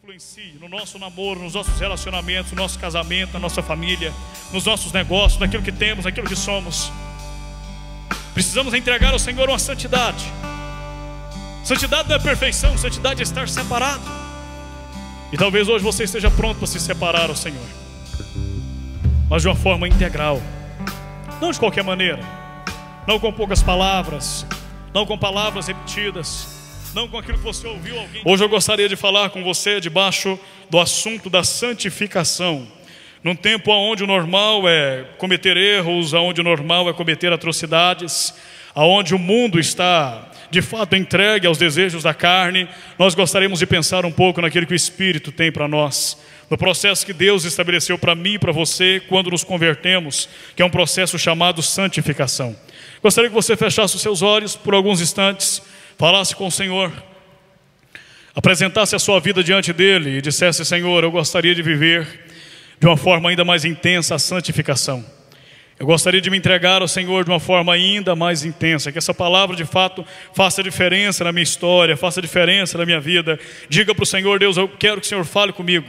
influencie no nosso namoro, nos nossos relacionamentos, no nosso casamento, na nossa família, nos nossos negócios, naquilo que temos, naquilo que somos. Precisamos entregar ao Senhor uma santidade. Santidade não é perfeição, santidade é estar separado. E talvez hoje você esteja pronto para se separar ao Senhor, mas de uma forma integral, não de qualquer maneira, não com poucas palavras, não com palavras repetidas, não com aquilo que você ouviu alguém. Hoje eu gostaria de falar com você debaixo do assunto da santificação. Num tempo onde o normal é cometer erros, onde o normal é cometer atrocidades, onde o mundo está de fato entregue aos desejos da carne, nós gostaríamos de pensar um pouco naquilo que o Espírito tem para nós, no processo que Deus estabeleceu para mim e para você quando nos convertemos, que é um processo chamado santificação. Gostaria que você fechasse os seus olhos por alguns instantes, falasse com o Senhor, apresentasse a sua vida diante dele e dissesse: Senhor, eu gostaria de viver de uma forma ainda mais intensa a santificação. Eu gostaria de me entregar ao Senhor de uma forma ainda mais intensa, que essa palavra de fato faça diferença na minha história, faça diferença na minha vida. Diga para o Senhor: Deus, eu quero que o Senhor fale comigo.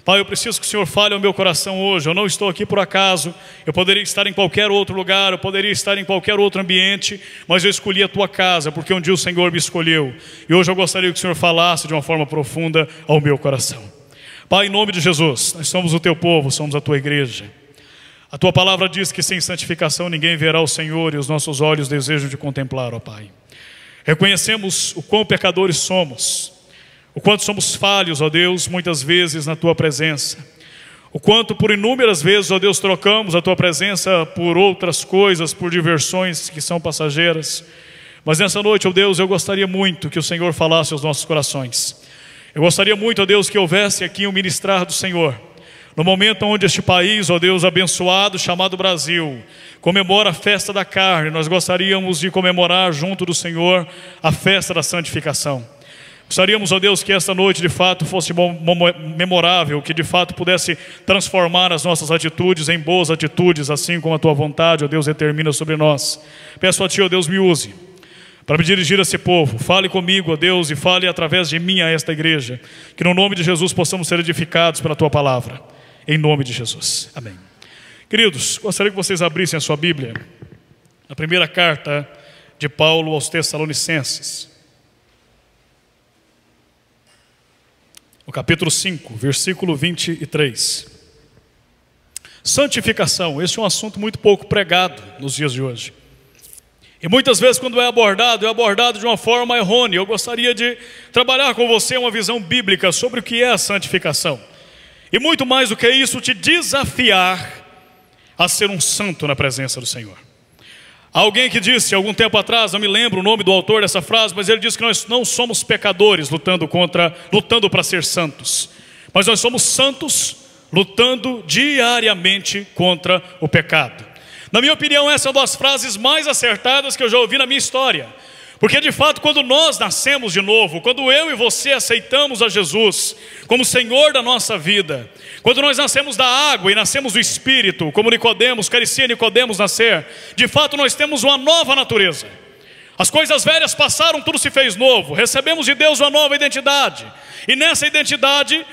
Pai, eu preciso que o Senhor fale ao meu coração hoje. Eu não estou aqui por acaso. Eu poderia estar em qualquer outro lugar, eu poderia estar em qualquer outro ambiente, mas eu escolhi a tua casa, porque um dia o Senhor me escolheu. E hoje eu gostaria que o Senhor falasse de uma forma profunda ao meu coração. Pai, em nome de Jesus, nós somos o teu povo, somos a tua igreja. A tua palavra diz que sem santificação ninguém verá o Senhor, e os nossos olhos desejam de contemplar, ó Pai. Reconhecemos o quão pecadores somos, o quanto somos falhos, ó Deus, muitas vezes na tua presença. O quanto por inúmeras vezes, ó Deus, trocamos a tua presença por outras coisas, por diversões que são passageiras. Mas nessa noite, ó Deus, eu gostaria muito que o Senhor falasse aos nossos corações. Eu gostaria muito, ó Deus, que houvesse aqui um ministrar do Senhor. No momento onde este país, ó Deus, abençoado, chamado Brasil, comemora a festa da carne, nós gostaríamos de comemorar junto do Senhor a festa da santificação. Gostaríamos, ó Deus, que esta noite de fato fosse memorável, que de fato pudesse transformar as nossas atitudes em boas atitudes, assim como a tua vontade, ó Deus, determina sobre nós. Peço a ti, ó Deus, me use para me dirigir a esse povo. Fale comigo, ó Deus, e fale através de mim a esta igreja, que no nome de Jesus possamos ser edificados pela tua palavra, em nome de Jesus, amém. Queridos, gostaria que vocês abrissem a sua Bíblia na primeira carta de Paulo aos Tessalonicenses, no capítulo 5, versículo 23. Santificação, esse é um assunto muito pouco pregado nos dias de hoje. E muitas vezes quando é abordado de uma forma errônea. Eu gostaria de trabalhar com você uma visão bíblica sobre o que é a santificação. E muito mais do que isso, te desafiar a ser um santo na presença do Senhor. Alguém que disse algum tempo atrás, não me lembro o nome do autor dessa frase, mas ele disse que nós não somos pecadores lutando para ser santos, mas nós somos santos lutando diariamente contra o pecado. Na minha opinião, essa é uma das frases mais acertadas que eu já ouvi na minha história. Porque de fato, quando nós nascemos de novo, quando eu e você aceitamos a Jesus como Senhor da nossa vida, quando nós nascemos da água e nascemos do Espírito, como Nicodemos, carecia Nicodemos nascer, de fato nós temos uma nova natureza. As coisas velhas passaram, tudo se fez novo. Recebemos de Deus uma nova identidade. E nessa identidade,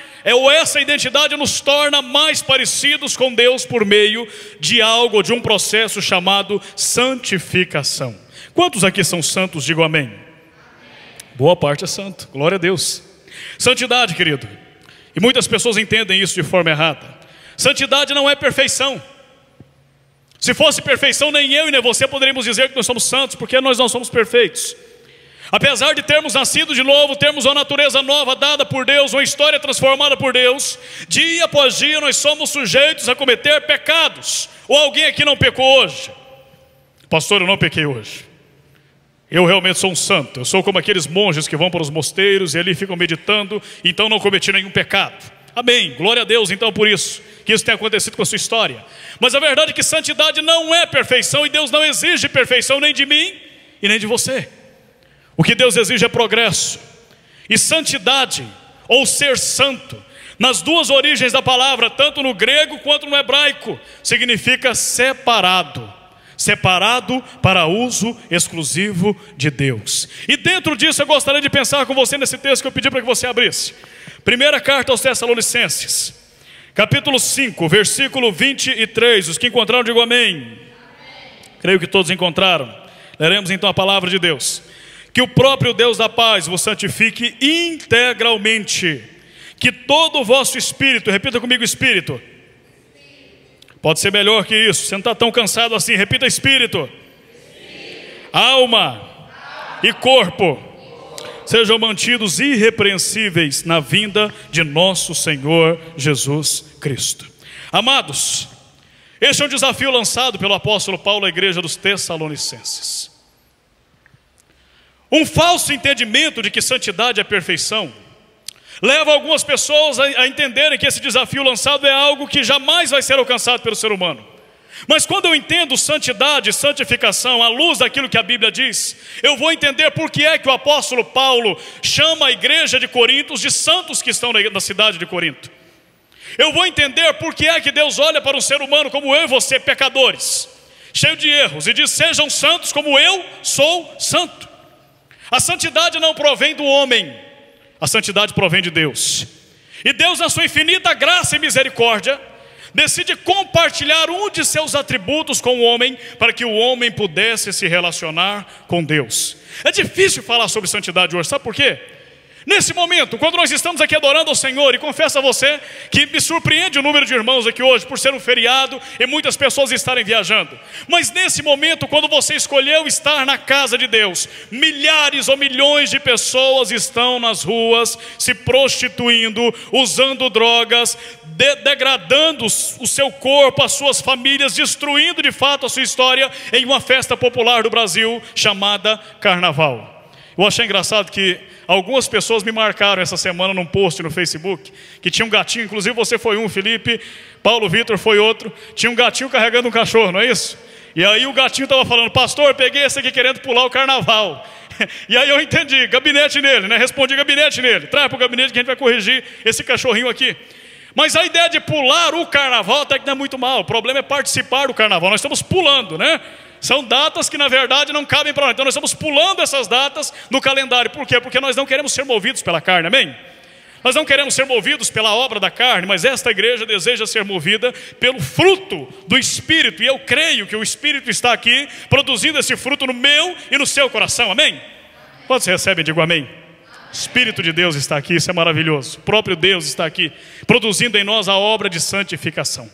essa identidade nos torna mais parecidos com Deus por meio de algo, de um processo chamado santificação. Quantos aqui são santos? Digam amém. Boa parte é santo, glória a Deus. Santidade, querido, e muitas pessoas entendem isso de forma errada. Santidade não é perfeição. Se fosse perfeição, nem eu e nem você poderíamos dizer que nós somos santos, porque nós não somos perfeitos. Apesar de termos nascido de novo, termos uma natureza nova dada por Deus, uma história transformada por Deus, dia após dia nós somos sujeitos a cometer pecados. Ou alguém aqui não pecou hoje? Pastor, eu não pequei hoje. Eu realmente sou um santo. Eu sou como aqueles monges que vão para os mosteiros e ali ficam meditando, então não cometi nenhum pecado. Amém, glória a Deus então por isso, que isso tenha acontecido com a sua história. Mas a verdade é que santidade não é perfeição, e Deus não exige perfeição nem de mim e nem de você. O que Deus exige é progresso. E santidade, ou ser santo, nas duas origens da palavra, tanto no grego quanto no hebraico, significa separado. Separado para uso exclusivo de Deus. E dentro disso eu gostaria de pensar com você nesse texto que eu pedi para que você abrisse. Primeira carta aos Tessalonicenses, capítulo 5, versículo 23. Os que encontraram, digam amém. Creio que todos encontraram. Leremos então a palavra de Deus. Que o próprio Deus da paz vos santifique integralmente. Que todo o vosso espírito, repita comigo, espírito. Pode ser melhor que isso, você não está tão cansado assim. Repita, espírito. Alma e corpo sejam mantidos irrepreensíveis na vinda de nosso Senhor Jesus Cristo. Amados, este é um desafio lançado pelo apóstolo Paulo à igreja dos Tessalonicenses. Um falso entendimento de que santidade é perfeição leva algumas pessoas a entenderem que esse desafio lançado é algo que jamais vai ser alcançado pelo ser humano. Mas quando eu entendo santidade, santificação, à luz daquilo que a Bíblia diz, eu vou entender por que é que o apóstolo Paulo chama a igreja de Corinto de santos que estão na cidade de Corinto. Eu vou entender por que é que Deus olha para um ser humano como eu e você, pecadores, cheio de erros, e diz: sejam santos como eu sou santo. A santidade não provém do homem, a santidade provém de Deus. E Deus, na sua infinita graça e misericórdia, decide compartilhar um de seus atributos com o homem, para que o homem pudesse se relacionar com Deus. É difícil falar sobre santidade hoje, sabe por quê? Nesse momento, quando nós estamos aqui adorando ao Senhor, e confesso a você que me surpreende o número de irmãos aqui hoje, por ser um feriado e muitas pessoas estarem viajando. Mas nesse momento, quando você escolheu estar na casa de Deus, milhares ou milhões de pessoas estão nas ruas, se prostituindo, usando drogas, degradando o seu corpo, as suas famílias, destruindo de fato a sua história em uma festa popular do Brasil chamada Carnaval. Eu achei engraçado que algumas pessoas me marcaram essa semana num post no Facebook, que tinha um gatinho, inclusive você foi um, Felipe, Paulo Vitor foi outro, tinha um gatinho carregando um cachorro, não é isso? E aí o gatinho estava falando: pastor, peguei esse aqui querendo pular o carnaval. E aí eu entendi, gabinete nele, né? Respondi: gabinete nele, traz para o gabinete que a gente vai corrigir esse cachorrinho aqui. Mas a ideia de pular o carnaval até que não é muito mal, o problema é participar do carnaval, nós estamos pulando, né? São datas que na verdade não cabem para nós. Então nós estamos pulando essas datas no calendário. Por quê? Porque nós não queremos ser movidos pela carne, amém? Nós não queremos ser movidos pela obra da carne, mas esta igreja deseja ser movida pelo fruto do Espírito. E eu creio que o Espírito está aqui produzindo esse fruto no meu e no seu coração, amém? Quando você recebe, digo amém. O Espírito de Deus está aqui, isso é maravilhoso. O próprio Deus está aqui, produzindo em nós a obra de santificação.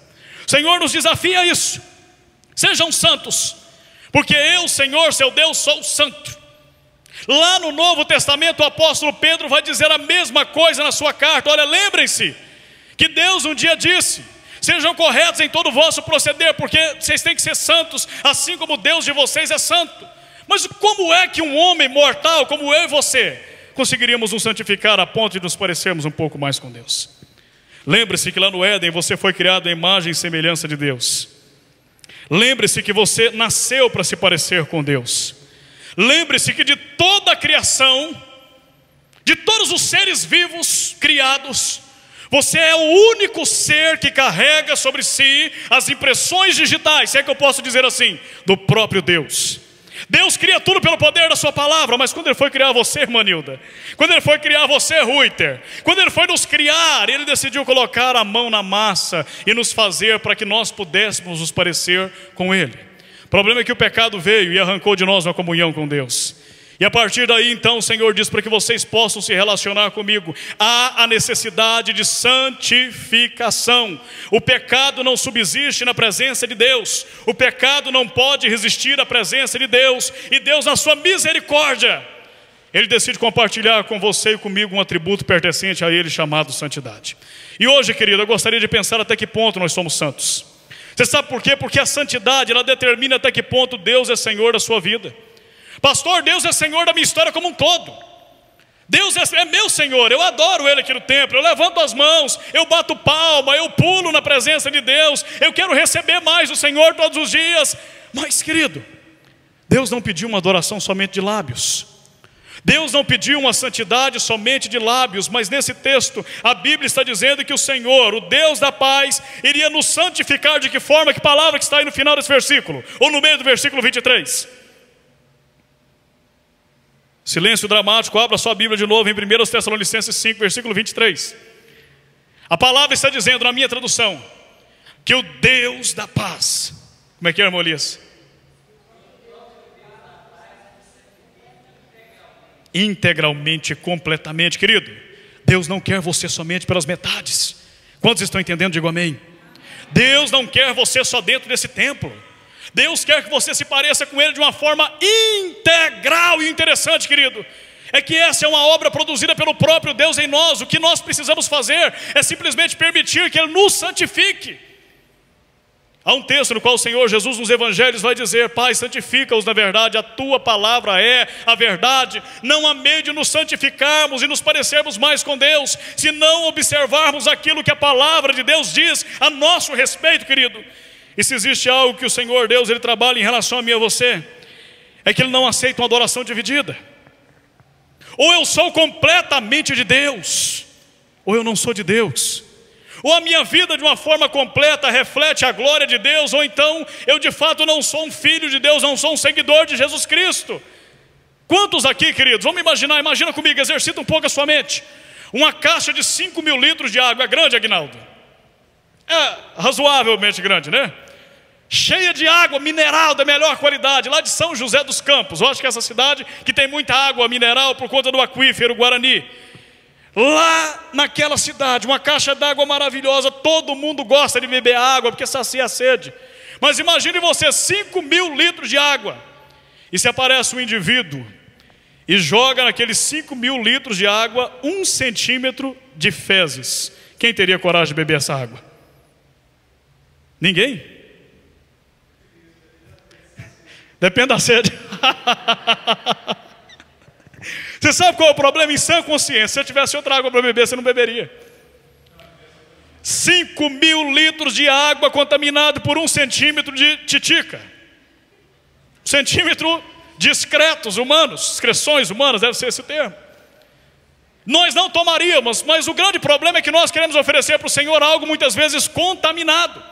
O Senhor nos desafia a isso: sejam santos, porque eu, Senhor, seu Deus, sou santo. Lá no Novo Testamento, o apóstolo Pedro vai dizer a mesma coisa na sua carta. Olha, lembrem-se que Deus um dia disse: sejam corretos em todo o vosso proceder, porque vocês têm que ser santos, assim como Deus de vocês é santo. Mas como é que um homem mortal como eu e você conseguiríamos nos santificar a ponto de nos parecermos um pouco mais com Deus? Lembre-se que lá no Éden você foi criado à imagem e semelhança de Deus. Lembre-se que você nasceu para se parecer com Deus. Lembre-se que de toda a criação, de todos os seres vivos criados, você é o único ser que carrega sobre si as impressões digitais, se é que eu posso dizer assim, do próprio Deus. Deus cria tudo pelo poder da sua palavra, mas quando Ele foi criar você, Manilda, quando Ele foi criar você, Ruiter, quando Ele foi nos criar, Ele decidiu colocar a mão na massa e nos fazer para que nós pudéssemos nos parecer com Ele. O problema é que o pecado veio e arrancou de nós uma comunhão com Deus. E a partir daí então o Senhor diz: para que vocês possam se relacionar comigo, há a necessidade de santificação. O pecado não subsiste na presença de Deus. O pecado não pode resistir à presença de Deus. E Deus, na sua misericórdia, Ele decide compartilhar com você e comigo um atributo pertencente a Ele, chamado santidade. E hoje, querido, eu gostaria de pensar até que ponto nós somos santos. Você sabe por quê? Porque a santidade, ela determina até que ponto Deus é Senhor da sua vida. Pastor, Deus é Senhor da minha história como um todo. Deus é meu Senhor, eu adoro Ele aqui no templo, eu levanto as mãos, eu bato palma, eu pulo na presença de Deus, eu quero receber mais do Senhor todos os dias. Mas, querido, Deus não pediu uma adoração somente de lábios. Deus não pediu uma santidade somente de lábios, mas nesse texto a Bíblia está dizendo que o Senhor, o Deus da paz, iria nos santificar. De que forma? Que palavra que está aí no final desse versículo? Ou no meio do versículo 23? Silêncio dramático, abra sua Bíblia de novo em 1 Tessalonicenses 5, versículo 23. A palavra está dizendo, na minha tradução, que o Deus da paz, como é que é, irmão Elias? Integralmente, completamente, querido. Deus não quer você somente pelas metades. Quantos estão entendendo? Digo amém. Deus não quer você só dentro desse templo. Deus quer que você se pareça com Ele de uma forma integral. E interessante, querido, é que essa é uma obra produzida pelo próprio Deus em nós. O que nós precisamos fazer é simplesmente permitir que Ele nos santifique. Há um texto no qual o Senhor Jesus nos evangelhos vai dizer: Pai, santifica-os na verdade, a tua palavra é a verdade. Não há meio de nos santificarmos e nos parecermos mais com Deus, se não observarmos aquilo que a palavra de Deus diz a nosso respeito, querido. E se existe algo que o Senhor Deus, Ele trabalha em relação a mim e a você, é que Ele não aceita uma adoração dividida. Ou eu sou completamente de Deus, ou eu não sou de Deus. Ou a minha vida de uma forma completa reflete a glória de Deus, ou então eu de fato não sou um filho de Deus, não sou um seguidor de Jesus Cristo. Quantos aqui, queridos, vamos imaginar, imagina comigo, exercita um pouco a sua mente. Uma caixa de 5.000 litros de água, é grande, Aguinaldo? É razoavelmente grande, né? Cheia de água mineral da melhor qualidade, lá de São José dos Campos. Eu acho que é essa cidade que tem muita água mineral por conta do aquífero Guarani. Lá naquela cidade, uma caixa d'água maravilhosa, todo mundo gosta de beber água porque sacia a sede. Mas imagine você, 5.000 litros de água, e se aparece um indivíduo e joga naqueles 5.000 litros de água 1 centímetro de fezes. Quem teria coragem de beber essa água? Ninguém? Depende da sede. Você sabe qual é o problema? Em sã consciência, se eu tivesse outra água para beber, você não beberia. 5.000 litros de água contaminado por 1 centímetro de titica. Centímetro de excretos humanos, excreções humanas, deve ser esse termo. Nós não tomaríamos, mas o grande problema é que nós queremos oferecer para o Senhor algo muitas vezes contaminado.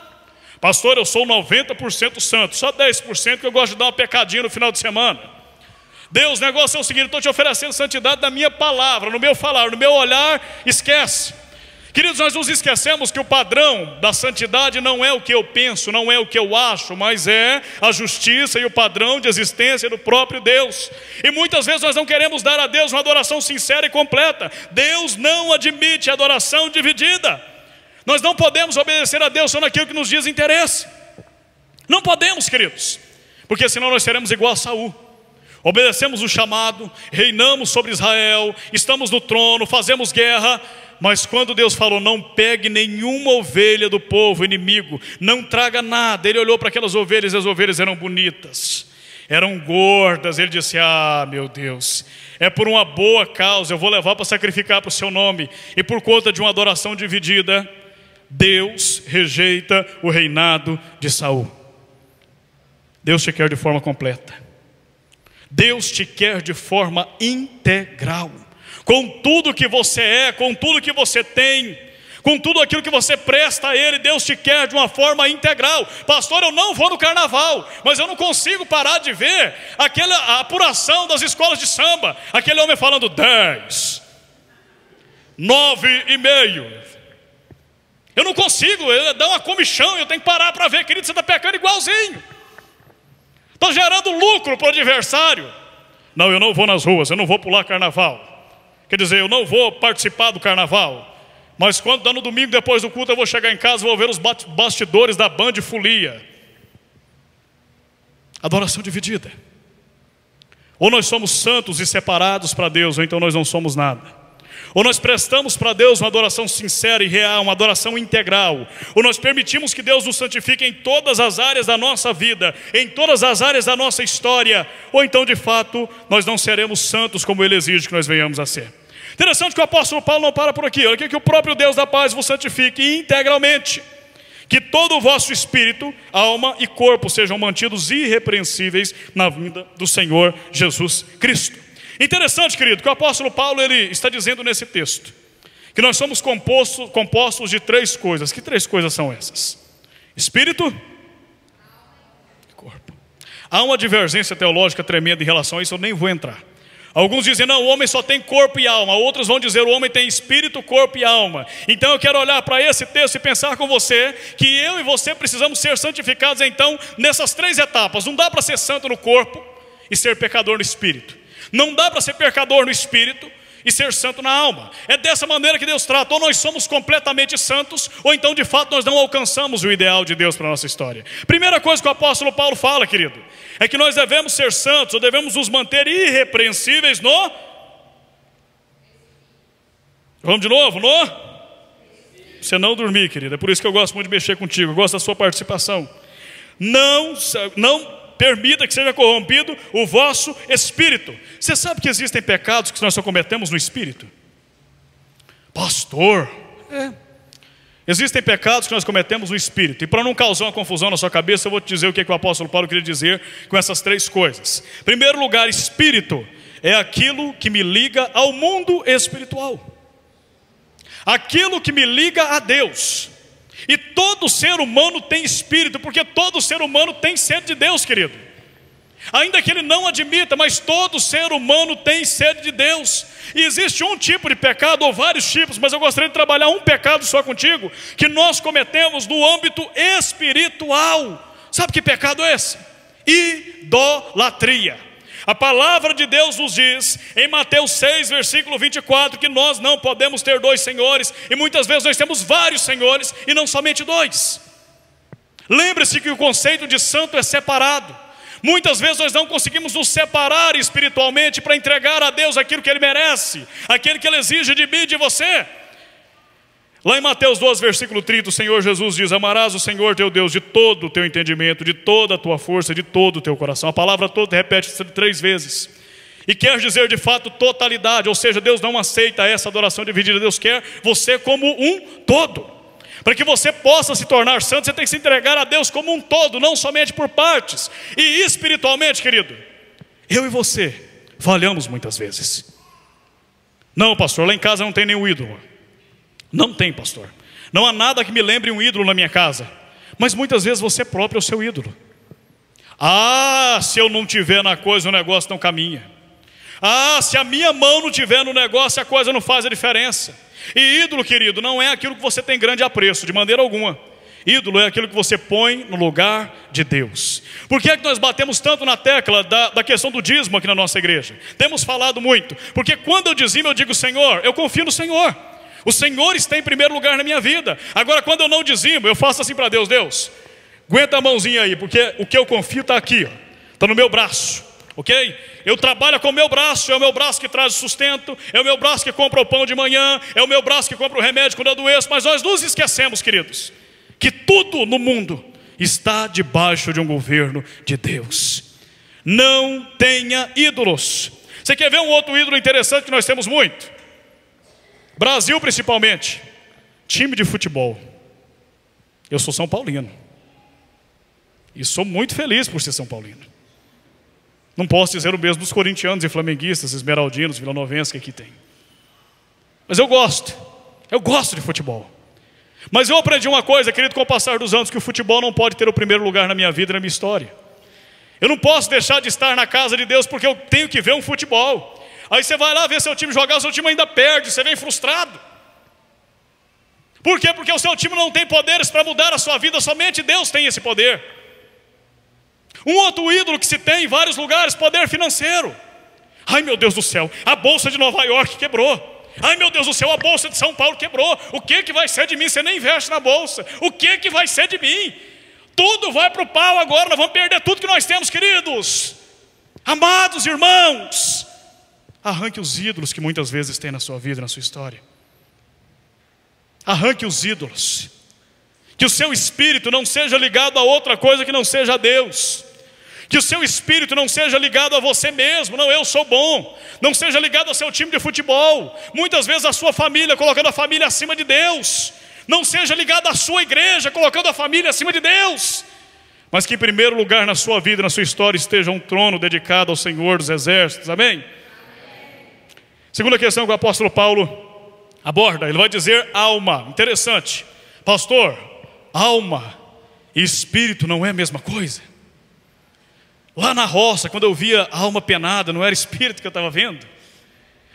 Pastor, eu sou 90% santo, só 10% que eu gosto de dar uma pecadinha no final de semana. Deus, o negócio é o seguinte, eu estou te oferecendo santidade da minha palavra, no meu falar, no meu olhar, esquece. Queridos, nós nos esquecemos que o padrão da santidade não é o que eu penso, não é o que eu acho, mas é a justiça e o padrão de existência do próprio Deus. E muitas vezes nós não queremos dar a Deus uma adoração sincera e completa. Deus não admite adoração dividida. Nós não podemos obedecer a Deus só naquilo que nos diz interesse. Não podemos, queridos, porque senão nós seremos igual a Saul. Obedecemos o chamado, reinamos sobre Israel, estamos no trono, fazemos guerra, mas quando Deus falou, não pegue nenhuma ovelha do povo inimigo, não traga nada, Ele olhou para aquelas ovelhas e as ovelhas eram bonitas, eram gordas. Ele disse: ah, meu Deus, é por uma boa causa, eu vou levar para sacrificar para o seu nome. E por conta de uma adoração dividida, Deus rejeita o reinado de Saul. Deus te quer de forma completa. Deus te quer de forma integral, com tudo que você é, com tudo que você tem, com tudo aquilo que você presta a Ele. Deus te quer de uma forma integral. Pastor, eu não vou no carnaval, mas eu não consigo parar de ver a apuração das escolas de samba, aquele homem falando 10, 9,5. Eu não consigo, dá uma comichão, eu tenho que parar para ver. Querido, você está pecando igualzinho. Está gerando lucro para o adversário. Não, eu não vou nas ruas, eu não vou pular carnaval. Quer dizer, eu não vou participar do carnaval. Mas quando dá no domingo, depois do culto, eu vou chegar em casa e vou ver os bastidores da Band de folia. Adoração dividida. Ou nós somos santos e separados para Deus, ou então nós não somos nada. Ou nós prestamos para Deus uma adoração sincera e real, uma adoração integral. Ou nós permitimos que Deus nos santifique em todas as áreas da nossa vida, em todas as áreas da nossa história. Ou então, de fato, nós não seremos santos como Ele exige que nós venhamos a ser. Interessante que o apóstolo Paulo não para por aqui. Olha aqui, que o próprio Deus da paz vos santifique integralmente. Que todo o vosso espírito, alma e corpo sejam mantidos irrepreensíveis na vinda do Senhor Jesus Cristo. Interessante, querido, que o apóstolo Paulo ele está dizendo nesse texto que nós somos compostos de 3 coisas. Que 3 coisas são essas? Espírito e corpo. Há uma divergência teológica tremenda em relação a isso, eu nem vou entrar. Alguns dizem, não, o homem só tem corpo e alma. Outros vão dizer, o homem tem espírito, corpo e alma. Então eu quero olhar para esse texto e pensar com você que eu e você precisamos ser santificados então nessas 3 etapas. Não dá para ser santo no corpo e ser pecador no espírito. Não dá para ser pecador no espírito e ser santo na alma. É dessa maneira que Deus trata. Ou nós somos completamente santos, ou então de fato nós não alcançamos o ideal de Deus para a nossa história. Primeira coisa que o apóstolo Paulo fala, querido, é que nós devemos ser santos, ou devemos nos manter irrepreensíveis no... Vamos de novo, no... Você não dormir, querido. É por isso que eu gosto muito de mexer contigo. Eu gosto da sua participação. Não permita que seja corrompido o vosso espírito. Você sabe que existem pecados que nós só cometemos no espírito? Pastor, existem pecados que nós cometemos no espírito. E para não causar uma confusão na sua cabeça, eu vou te dizer o que o apóstolo Paulo queria dizer com essas 3 coisas. Em primeiro lugar, espírito é aquilo que me liga ao mundo espiritual, aquilo que me liga a Deus. E todo ser humano tem espírito, porque todo ser humano tem sede de Deus, querido. Ainda que ele não admita, mas todo ser humano tem sede de Deus. E existe um tipo de pecado, ou vários tipos, mas eu gostaria de trabalhar um pecado só contigo, que nós cometemos no âmbito espiritual. Sabe que pecado é esse? Idolatria. A palavra de Deus nos diz, em Mateus 6, versículo 24, que nós não podemos ter 2 senhores, e muitas vezes nós temos vários senhores, e não somente 2. Lembre-se que o conceito de santo é separado. Muitas vezes nós não conseguimos nos separar espiritualmente para entregar a Deus aquilo que Ele merece, aquilo que Ele exige de mim e de você. Lá em Mateus 12, versículo 30, o Senhor Jesus diz, amarás o Senhor teu Deus de todo o teu entendimento, de toda a tua força, de todo o teu coração. A palavra toda repete 3 vezes. E quer dizer de fato totalidade, ou seja, Deus não aceita essa adoração dividida. Deus quer você como um todo. Para que você possa se tornar santo, você tem que se entregar a Deus como um todo, não somente por partes. E espiritualmente, querido, eu e você falhamos muitas vezes. Não, pastor, lá em casa não tem nenhum ídolo. Não tem, pastor. Não há nada que me lembre um ídolo na minha casa. Mas muitas vezes você próprio é o seu ídolo. Se eu não tiver na coisa, o negócio não caminha. Se a minha mão não tiver no negócio, a coisa não faz a diferença. E ídolo, querido, não é aquilo que você tem grande apreço, de maneira alguma. Ídolo é aquilo que você põe no lugar de Deus. Por que é que nós batemos tanto na tecla da questão do dízimo aqui na nossa igreja? Temos falado muito. Porque quando eu dizimo, eu digo, Senhor, eu confio no Senhor. O Senhor está em primeiro lugar na minha vida. Agora, quando eu não dizimo, eu faço assim para Deus, Deus, aguenta a mãozinha aí, porque o que eu confio está aqui, está no meu braço, ok? Eu trabalho com o meu braço, é o meu braço que traz o sustento, é o meu braço que compra o pão de manhã, é o meu braço que compra o remédio quando eu adoeço. Mas nós nos esquecemos, queridos, que tudo no mundo está debaixo de um governo de Deus. Não tenha ídolos. Você quer ver um outro ídolo interessante que nós temos muito? Brasil principalmente, time de futebol. Eu sou São Paulino e sou muito feliz por ser São Paulino. Não posso dizer o mesmo dos corintianos e flamenguistas, esmeraldinos, vilanovenses que aqui tem. Mas eu gosto de futebol. Mas eu aprendi uma coisa, querido, com o passar dos anos, que o futebol não pode ter o primeiro lugar na minha vida e na minha história. Eu não posso deixar de estar na casa de Deus porque eu tenho que ver um futebol. Aí você vai lá ver seu time jogar, o seu time ainda perde, você vem frustrado. Por quê? Porque o seu time não tem poderes para mudar a sua vida, somente Deus tem esse poder. Um outro ídolo que se tem em vários lugares, poder financeiro. Ai meu Deus do céu, a bolsa de Nova York quebrou. Ai meu Deus do céu, a bolsa de São Paulo quebrou. O que vai ser de mim? Você nem investe na bolsa. O que vai ser de mim? Tudo vai para o pau agora, nós vamos perder tudo que nós temos, queridos. Amados irmãos, arranque os ídolos que muitas vezes tem na sua vida, na sua história. Arranque os ídolos. Que o seu espírito não seja ligado a outra coisa que não seja a Deus. Que o seu espírito não seja ligado a você mesmo. Não, eu sou bom. Não seja ligado ao seu time de futebol. Muitas vezes a sua família, colocando a família acima de Deus. Não seja ligado à sua igreja, colocando a família acima de Deus. Mas que em primeiro lugar na sua vida, na sua história, esteja um trono dedicado ao Senhor dos Exércitos. Amém? Segunda questão que o apóstolo Paulo aborda, ele vai dizer alma. Interessante. Pastor, alma e espírito não é a mesma coisa? Lá na roça, quando eu via a alma penada, não era espírito que eu estava vendo?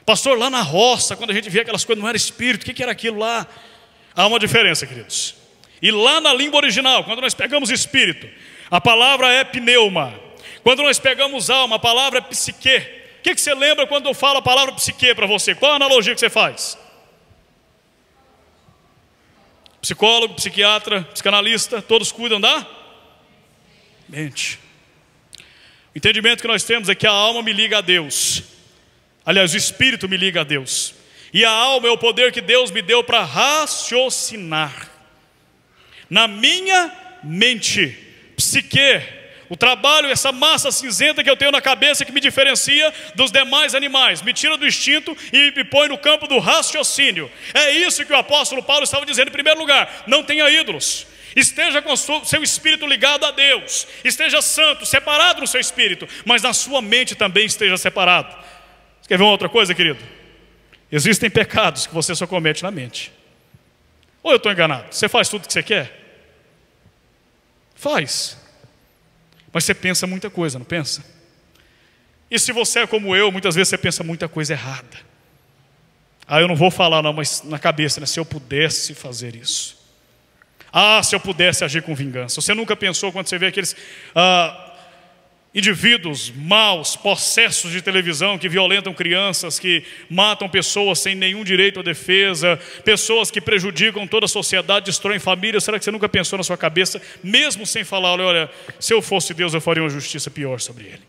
Pastor, lá na roça, quando a gente via aquelas coisas, não era espírito, o que era aquilo lá? Há uma diferença, queridos. E lá na língua original, quando nós pegamos espírito, a palavra é pneuma. Quando nós pegamos alma, a palavra é psique. O que você lembra quando eu falo a palavra psique para você? Qual a analogia que você faz? Psicólogo, psiquiatra, psicanalista, todos cuidam da mente. O entendimento que nós temos é que a alma me liga a Deus. Aliás, o espírito me liga a Deus. E a alma é o poder que Deus me deu para raciocinar. Na minha mente, psique, o trabalho, essa massa cinzenta que eu tenho na cabeça que me diferencia dos demais animais, me tira do instinto e me põe no campo do raciocínio. É isso que o apóstolo Paulo estava dizendo. Em primeiro lugar, não tenha ídolos. Esteja com o seu espírito ligado a Deus. Esteja santo, separado no seu espírito, mas na sua mente também esteja separado. Você quer ver uma outra coisa, querido? Existem pecados que você só comete na mente. Ou eu estou enganado? Você faz tudo o que você quer? Faz. Mas você pensa muita coisa, não pensa? E se você é como eu, muitas vezes você pensa muita coisa errada. Eu não vou falar não, mas na cabeça, né? Se eu pudesse fazer isso. Se eu pudesse agir com vingança. Você nunca pensou quando você vê aqueles indivíduos maus, possessos de televisão, que violentam crianças, que matam pessoas sem nenhum direito à defesa, pessoas que prejudicam toda a sociedade, destroem famílias? Será que você nunca pensou na sua cabeça, mesmo sem falar, olha, se eu fosse Deus eu faria uma justiça pior sobre ele?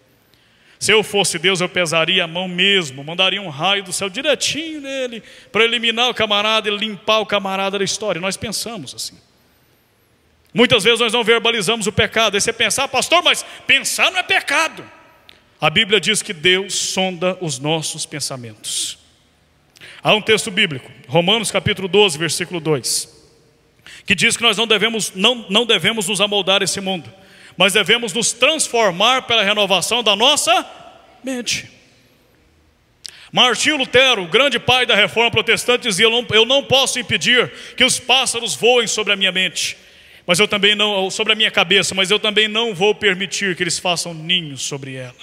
Se eu fosse Deus eu pesaria a mão mesmo, mandaria um raio do céu direitinho nele, para eliminar o camarada e limpar o camarada da história. Nós pensamos assim. Muitas vezes nós não verbalizamos o pecado. Aí você pensa, pastor, mas pensar não é pecado. A Bíblia diz que Deus sonda os nossos pensamentos. Há um texto bíblico, Romanos capítulo 12, versículo 2, que diz que nós não devemos nos amoldar esse mundo, mas devemos nos transformar pela renovação da nossa mente. Martinho Lutero, o grande pai da reforma protestante, dizia, eu não posso impedir que os pássaros voem sobre a minha mente, mas eu também não, sobre a minha cabeça, mas eu também não vou permitir que eles façam ninhos sobre ela.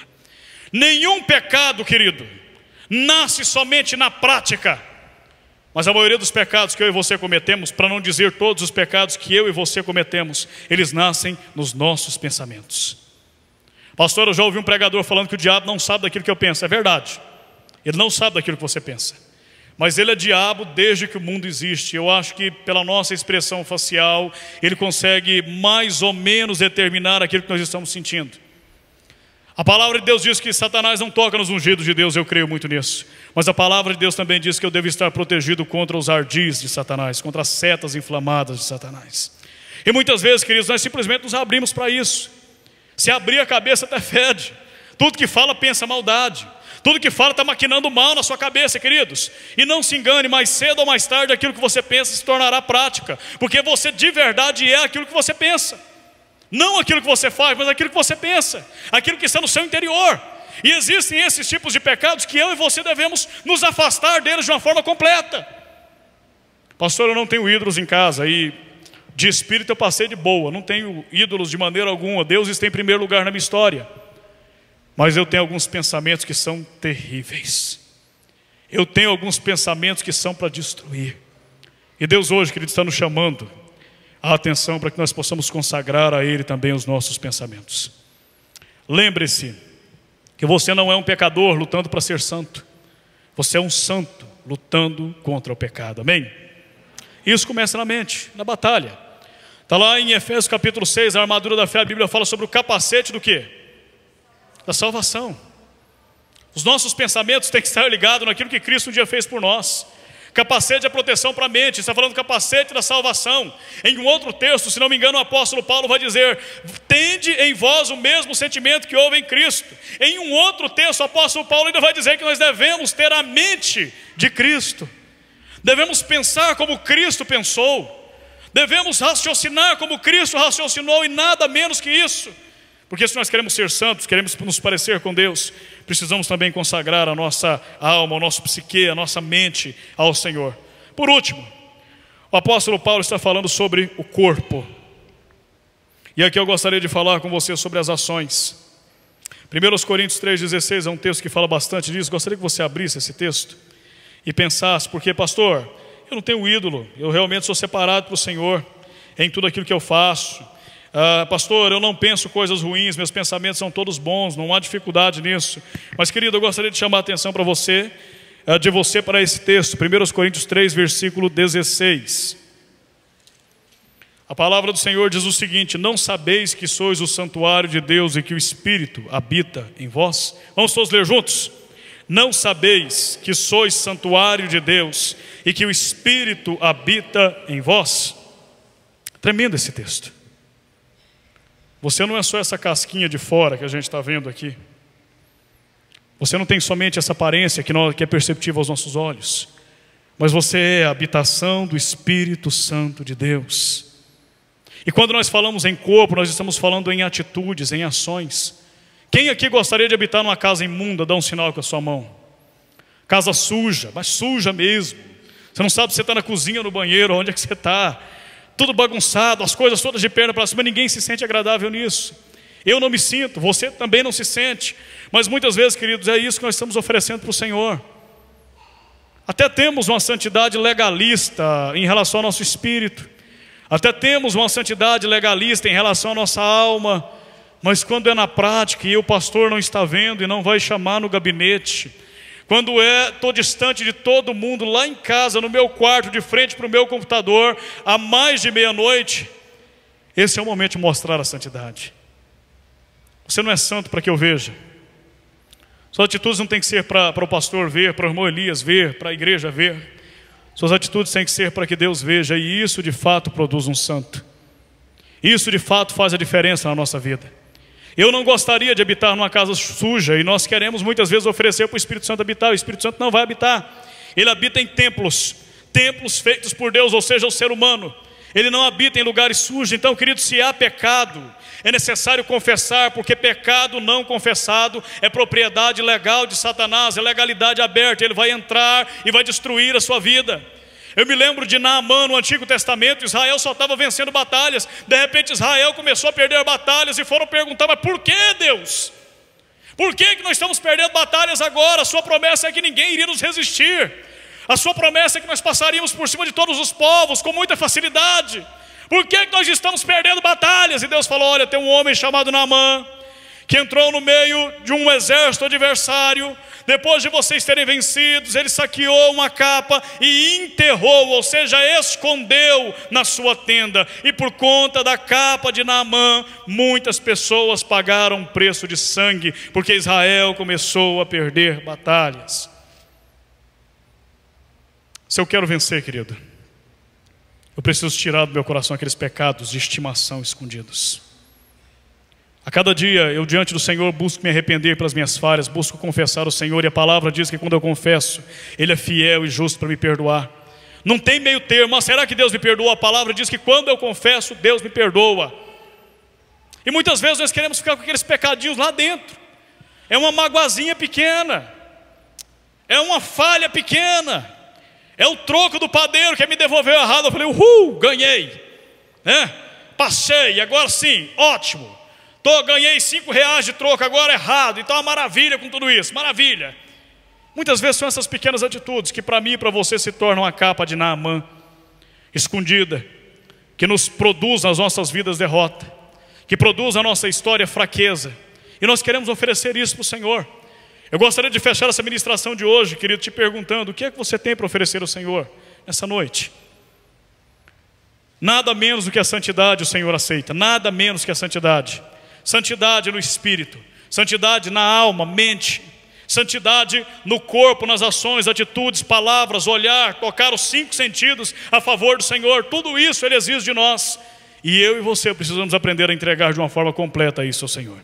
Nenhum pecado, querido, nasce somente na prática. Mas a maioria dos pecados que eu e você cometemos, para não dizer todos os pecados que eu e você cometemos, eles nascem nos nossos pensamentos. Pastor, eu já ouvi um pregador falando que o diabo não sabe daquilo que eu penso. É verdade, ele não sabe daquilo que você pensa. Mas ele é diabo desde que o mundo existe. Eu acho que pela nossa expressão facial, ele consegue mais ou menos determinar aquilo que nós estamos sentindo. A palavra de Deus diz que Satanás não toca nos ungidos de Deus, eu creio muito nisso. Mas a palavra de Deus também diz que eu devo estar protegido contra os ardis de Satanás, contra as setas inflamadas de Satanás. E muitas vezes, queridos, nós simplesmente nos abrimos para isso. Se abrir a cabeça até fede. Tudo que fala pensa maldade. Tudo que fala está maquinando mal na sua cabeça, queridos. E não se engane, mais cedo ou mais tarde aquilo que você pensa se tornará prática. Porque você de verdade é aquilo que você pensa. Não aquilo que você faz, mas aquilo que você pensa. Aquilo que está no seu interior. E existem esses tipos de pecados que eu e você devemos nos afastar deles de uma forma completa. Pastor, eu não tenho ídolos em casa e de espírito eu passei de boa. Não tenho ídolos de maneira alguma. Deus está em primeiro lugar na minha história. Mas eu tenho alguns pensamentos que são terríveis. Eu tenho alguns pensamentos que são para destruir. E Deus hoje, querido, está nos chamando a atenção para que nós possamos consagrar a Ele também os nossos pensamentos. Lembre-se que você não é um pecador lutando para ser santo. Você é um santo lutando contra o pecado. Amém? Isso começa na mente, na batalha. Está lá em Efésios capítulo 6, a armadura da fé. A Bíblia fala sobre o capacete do quê? Da salvação. Os nossos pensamentos têm que estar ligados naquilo que Cristo um dia fez por nós. Capacete é proteção para a mente. Está falando do capacete da salvação. Em um outro texto, se não me engano, o apóstolo Paulo vai dizer: tende em vós o mesmo sentimento que houve em Cristo. Em um outro texto, o apóstolo Paulo ainda vai dizer que nós devemos ter a mente de Cristo. Devemos pensar como Cristo pensou. Devemos raciocinar como Cristo raciocinou, e nada menos que isso. Porque se nós queremos ser santos, queremos nos parecer com Deus, precisamos também consagrar a nossa alma, o nosso psique, a nossa mente ao Senhor. Por último, o apóstolo Paulo está falando sobre o corpo. E aqui eu gostaria de falar com você sobre as ações. 1 Coríntios 3,16 é um texto que fala bastante disso. Gostaria que você abrisse esse texto e pensasse, porque, pastor, eu não tenho ídolo, eu realmente sou separado para o Senhor em tudo aquilo que eu faço. Pastor, eu não penso coisas ruins, meus pensamentos são todos bons, não há dificuldade nisso. Mas, querido, eu gostaria de chamar a atenção para você, de você para esse texto, 1 Coríntios 3, versículo 16. A palavra do Senhor diz o seguinte: não sabeis que sois o santuário de Deus e que o Espírito habita em vós? Vamos todos ler juntos? Não sabeis que sois santuário de Deus e que o Espírito habita em vós? Tremendo esse texto. Você não é só essa casquinha de fora que a gente está vendo aqui. Você não tem somente essa aparência que é perceptível aos nossos olhos, mas você é a habitação do Espírito Santo de Deus. E quando nós falamos em corpo, nós estamos falando em atitudes, em ações. Quem aqui gostaria de habitar numa casa imunda? Dá um sinal com a sua mão. Casa suja, mas suja mesmo. Você não sabe se você está na cozinha ou no banheiro, onde é que você está. Tudo bagunçado, as coisas todas de perna para cima, ninguém se sente agradável nisso. Eu não me sinto, você também não se sente. Mas muitas vezes, queridos, é isso que nós estamos oferecendo para o Senhor. Até temos uma santidade legalista em relação ao nosso espírito. Até temos uma santidade legalista em relação à nossa alma, mas quando é na prática e o pastor não está vendo e não vai chamar no gabinete, quando estou distante de todo mundo, lá em casa, no meu quarto, de frente para o meu computador, há mais de meia-noite, esse é o momento de mostrar a santidade. Você não é santo para que eu veja. Suas atitudes não tem que ser para o pastor ver, para o irmão Elias ver, para a igreja ver. Suas atitudes têm que ser para que Deus veja, e isso de fato produz um santo. Isso de fato faz a diferença na nossa vida. Eu não gostaria de habitar numa casa suja, e nós queremos muitas vezes oferecer para o Espírito Santo habitar. O Espírito Santo não vai habitar. Ele habita em templos feitos por Deus, ou seja, o ser humano. Ele não habita em lugares sujos. Então, querido, se há pecado, é necessário confessar, porque pecado não confessado é propriedade legal de Satanás, é legalidade aberta. Ele vai entrar e vai destruir a sua vida. Eu me lembro de Naamã no Antigo Testamento. Israel só estava vencendo batalhas. De repente Israel começou a perder batalhas e foram perguntar: mas por que, Deus? Por que nós estamos perdendo batalhas agora? A sua promessa é que ninguém iria nos resistir. A sua promessa é que nós passaríamos por cima de todos os povos com muita facilidade. Por que nós estamos perdendo batalhas? E Deus falou: olha, tem um homem chamado Naamã, que entrou no meio de um exército adversário. Depois de vocês terem vencidos, ele saqueou uma capa e enterrou, ou seja, escondeu na sua tenda. E por conta da capa de Naamã, muitas pessoas pagaram um preço de sangue, porque Israel começou a perder batalhas. Se eu quero vencer, querido, eu preciso tirar do meu coração aqueles pecados de estimação escondidos. A cada dia eu diante do Senhor busco me arrepender pelas minhas falhas, busco confessar o Senhor, e a palavra diz que quando eu confesso, Ele é fiel e justo para me perdoar. Não tem meio termo. Mas será que Deus me perdoa? A palavra diz que quando eu confesso, Deus me perdoa. E muitas vezes nós queremos ficar com aqueles pecadinhos lá dentro. É uma magoazinha pequena, é uma falha pequena, é o troco do padeiro que me devolveu errado. Eu falei: ganhei, passei, agora sim, ótimo. Ganhei R$5 de troco, agora errado. Então é uma maravilha com tudo isso, maravilha. Muitas vezes são essas pequenas atitudes que para mim e para você se tornam a capa de Naamã, escondida, que nos produz nas nossas vidas derrota, que produz na nossa história fraqueza. E nós queremos oferecer isso para o Senhor. Eu gostaria de fechar essa ministração de hoje, querido, te perguntando: o que é que você tem para oferecer ao Senhor nessa noite? Nada menos do que a santidade o Senhor aceita, nada menos que a santidade. Santidade no espírito, santidade na alma, mente, santidade no corpo, nas ações, atitudes, palavras, olhar, tocar os 5 sentidos a favor do Senhor. Tudo isso Ele exige de nós, e eu e você precisamos aprender a entregar de uma forma completa isso ao Senhor.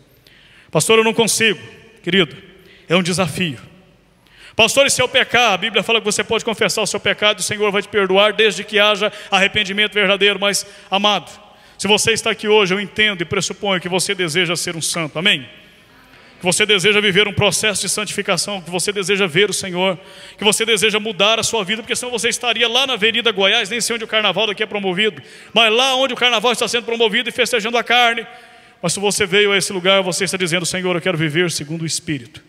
Pastor, eu não consigo. Querido, é um desafio. Pastor, e se eu pecar? A Bíblia fala que você pode confessar o seu pecado e o Senhor vai te perdoar, desde que haja arrependimento verdadeiro. Mas, amado, se você está aqui hoje, eu entendo e pressuponho que você deseja ser um santo, amém? Que você deseja viver um processo de santificação, que você deseja ver o Senhor, que você deseja mudar a sua vida, porque senão você estaria lá na Avenida Goiás, nem sei onde o carnaval daqui é promovido, mas lá onde o carnaval está sendo promovido e festejando a carne, Mas se você veio a esse lugar, você está dizendo: Senhor, eu quero viver segundo o Espírito.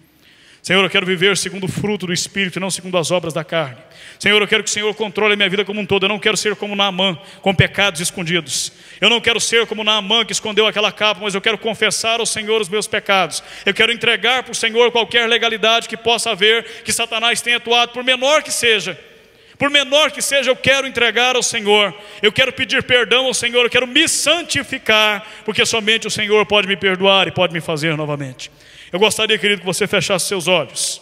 Senhor, eu quero viver segundo o fruto do Espírito e não segundo as obras da carne. Senhor, eu quero que o Senhor controle a minha vida como um todo. Eu não quero ser como Naamã, com pecados escondidos. Eu não quero ser como Naamã, que escondeu aquela capa, mas eu quero confessar ao Senhor os meus pecados. Eu quero entregar para o Senhor qualquer legalidade que possa haver, que Satanás tenha atuado, por menor que seja. Por menor que seja, eu quero entregar ao Senhor. Eu quero pedir perdão ao Senhor. Eu quero me santificar, porque somente o Senhor pode me perdoar e pode me fazer novamente. Eu gostaria, querido, que você fechasse seus olhos.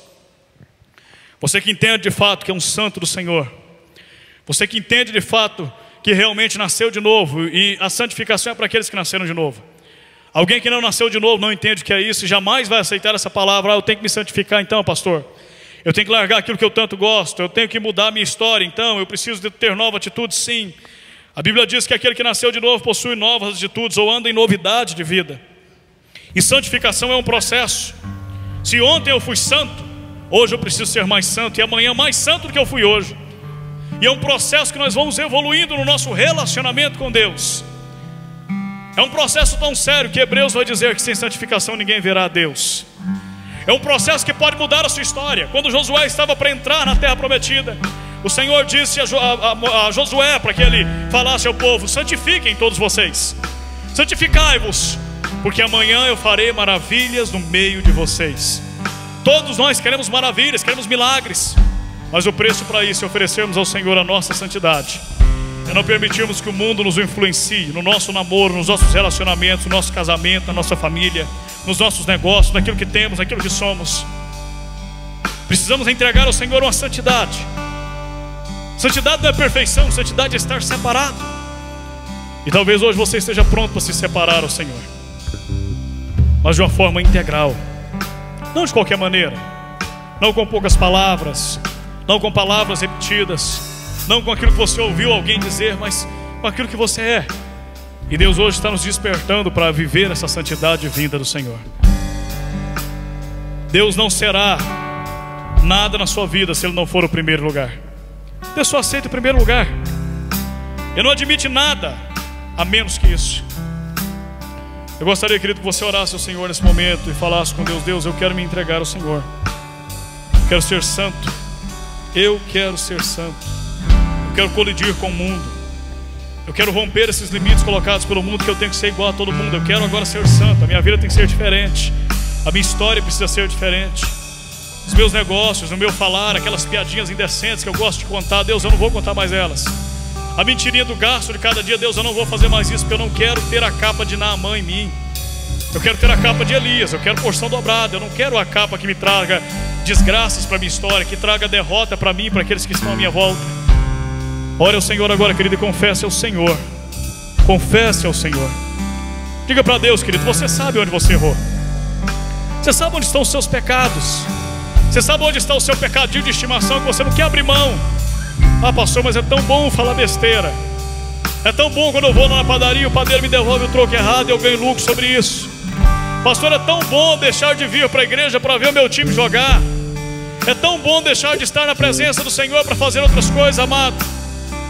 Você que entende de fato que é um santo do Senhor. Você que entende de fato que realmente nasceu de novo. E a santificação é para aqueles que nasceram de novo. Alguém que não nasceu de novo não entende o que é isso e jamais vai aceitar essa palavra: eu tenho que me santificar então, pastor. Eu tenho que largar aquilo que eu tanto gosto. Eu tenho que mudar a minha história, então eu preciso de ter nova atitude. Sim, a Bíblia diz que aquele que nasceu de novo possui novas atitudes ou anda em novidade de vida. E santificação é um processo. Se ontem eu fui santo, hoje eu preciso ser mais santo, e amanhã mais santo do que eu fui hoje. E é um processo que nós vamos evoluindo no nosso relacionamento com Deus. É um processo tão sério que Hebreus vai dizer que sem santificação ninguém verá a Deus. É um processo que pode mudar a sua história. Quando Josué estava para entrar na terra prometida, o Senhor disse a Josué para que ele falasse ao povo: santifiquem todos vocês, santificai-vos, porque amanhã eu farei maravilhas no meio de vocês. Todos nós queremos maravilhas, queremos milagres, mas o preço para isso é oferecermos ao Senhor a nossa santidade. É não permitirmos que o mundo nos influencie no nosso namoro, nos nossos relacionamentos, no nosso casamento, na nossa família, nos nossos negócios, naquilo que temos, naquilo que somos. Precisamos entregar ao Senhor uma santidade. Santidade não é perfeição, santidade é estar separado. E talvez hoje você esteja pronto para se separar ao Senhor, mas de uma forma integral. Não de qualquer maneira, não com poucas palavras, não com palavras repetidas, não com aquilo que você ouviu alguém dizer, mas com aquilo que você é. E Deus hoje está nos despertando para viver essa santidade vinda do Senhor. Deus não será nada na sua vida se Ele não for o primeiro lugar. Deus só aceita o primeiro lugar. Ele não admite nada a menos que isso. Eu gostaria, querido, que você orasse ao Senhor nesse momento e falasse com Deus: Deus, eu quero me entregar ao Senhor. Eu quero ser santo. Eu quero ser santo. Eu quero colidir com o mundo. Eu quero romper esses limites colocados pelo mundo, que eu tenho que ser igual a todo mundo. Eu quero agora ser santo. A minha vida tem que ser diferente. A minha história precisa ser diferente. Os meus negócios, o meu falar, aquelas piadinhas indecentes que eu gosto de contar, Deus, eu não vou contar mais elas. A mentirinha do gasto de cada dia, Deus, eu não vou fazer mais isso, porque eu não quero ter a capa de Naamã em mim. Eu quero ter a capa de Elias, eu quero porção dobrada. Eu não quero a capa que me traga desgraças para a minha história, que traga derrota para mim e para aqueles que estão à minha volta. Ore ao Senhor agora, querido, e confesse ao Senhor. Confesse ao Senhor. Diga para Deus, querido, você sabe onde você errou. Você sabe onde estão os seus pecados. Você sabe onde está o seu pecadinho de estimação que você não quer abrir mão. Ah, pastor, mas é tão bom falar besteira. É tão bom quando eu vou na padaria, o padeiro me devolve o troco errado e eu ganho lucro sobre isso. Pastor, é tão bom deixar de vir para a igreja para ver o meu time jogar. É tão bom deixar de estar na presença do Senhor para fazer outras coisas, amado.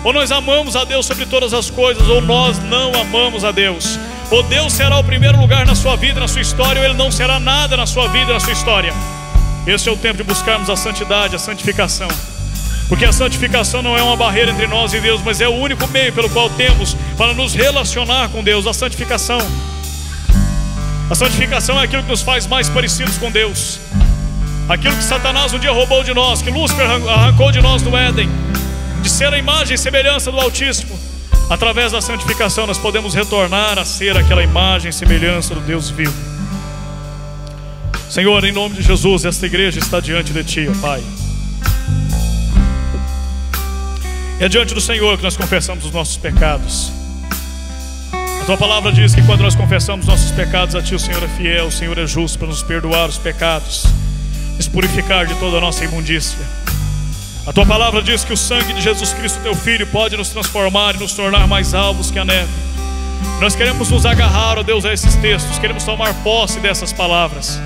Ou nós amamos a Deus sobre todas as coisas, ou nós não amamos a Deus. Ou Deus será o primeiro lugar na sua vida, na sua história, ou Ele não será nada na sua vida, na sua história. Esse é o tempo de buscarmos a santidade, a santificação. Porque a santificação não é uma barreira entre nós e Deus, mas é o único meio pelo qual temos para nos relacionar com Deus. A santificação é aquilo que nos faz mais parecidos com Deus. Aquilo que Satanás um dia roubou de nós, que Lúcifer arrancou de nós no Éden, de ser a imagem e semelhança do Altíssimo. Através da santificação nós podemos retornar a ser aquela imagem e semelhança do Deus vivo. Senhor, em nome de Jesus, esta igreja está diante de Ti, ó Pai. É diante do Senhor que nós confessamos os nossos pecados. A Tua palavra diz que quando nós confessamos nossos pecados a Ti, o Senhor é fiel, o Senhor é justo para nos perdoar os pecados, nos purificar de toda a nossa imundícia. A Tua palavra diz que o sangue de Jesus Cristo, Teu Filho, pode nos transformar e nos tornar mais alvos que a neve. Nós queremos nos agarrar, ó Deus, a esses textos, queremos tomar posse dessas palavras.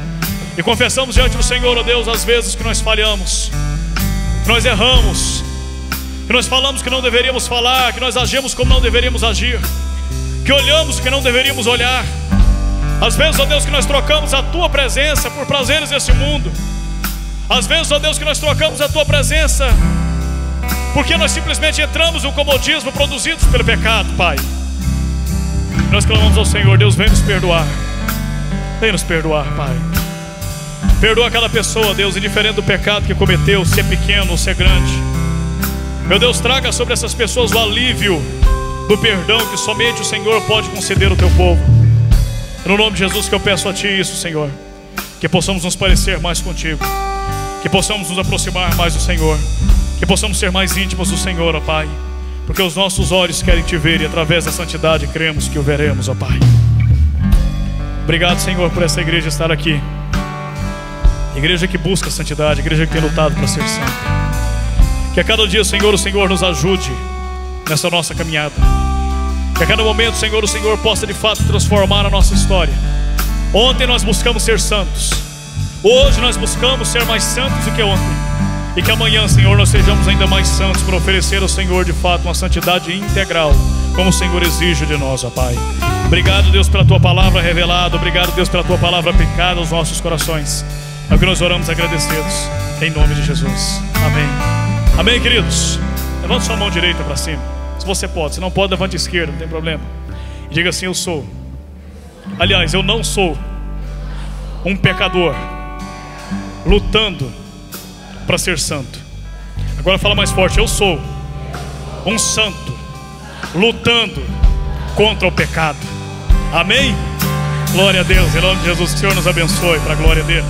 E confessamos diante do Senhor, ó Deus, as vezes que nós falhamos, que nós erramos, que nós falamos que não deveríamos falar, que nós agimos como não deveríamos agir, que olhamos que não deveríamos olhar, Às vezes, ó Deus, que nós trocamos a tua presença por prazeres desse mundo. Às vezes, ó Deus, que nós trocamos a tua presença porque nós simplesmente entramos no comodismo produzidos pelo pecado, Pai. Nós clamamos ao Senhor: Deus, vem nos perdoar. Vem nos perdoar, Pai. Perdoa cada pessoa, Deus, indiferente do pecado que cometeu, se é pequeno ou se é grande. Meu Deus, traga sobre essas pessoas o alívio do perdão que somente o Senhor pode conceder ao teu povo. No nome de Jesus que eu peço a Ti isso, Senhor. Que possamos nos parecer mais contigo, que possamos nos aproximar mais do Senhor, que possamos ser mais íntimos do Senhor, ó Pai. Porque os nossos olhos querem Te ver e através da santidade cremos que o veremos, ó Pai. Obrigado, Senhor, por essa igreja estar aqui. Igreja que busca a santidade, igreja que tem lutado para ser santa. Que a cada dia, Senhor, o Senhor nos ajude nessa nossa caminhada. Que a cada momento, Senhor, o Senhor possa de fato transformar a nossa história. Ontem nós buscamos ser santos, hoje nós buscamos ser mais santos do que ontem. E que amanhã, Senhor, nós sejamos ainda mais santos para oferecer ao Senhor de fato uma santidade integral, como o Senhor exige de nós, ó Pai. Obrigado, Deus, pela Tua palavra revelada. Obrigado, Deus, pela Tua palavra aplicada aos nossos corações. É o que nós oramos agradecidos, em nome de Jesus. Amém. Amém, queridos. Levante sua mão direita para cima, se você pode. Se não pode, levante a esquerda, não tem problema. E diga assim: eu sou. Aliás, eu não sou um pecador lutando para ser santo. Agora fala mais forte: eu sou um santo lutando contra o pecado. Amém? Glória a Deus, em nome de Jesus, que o Senhor nos abençoe, para a glória dele.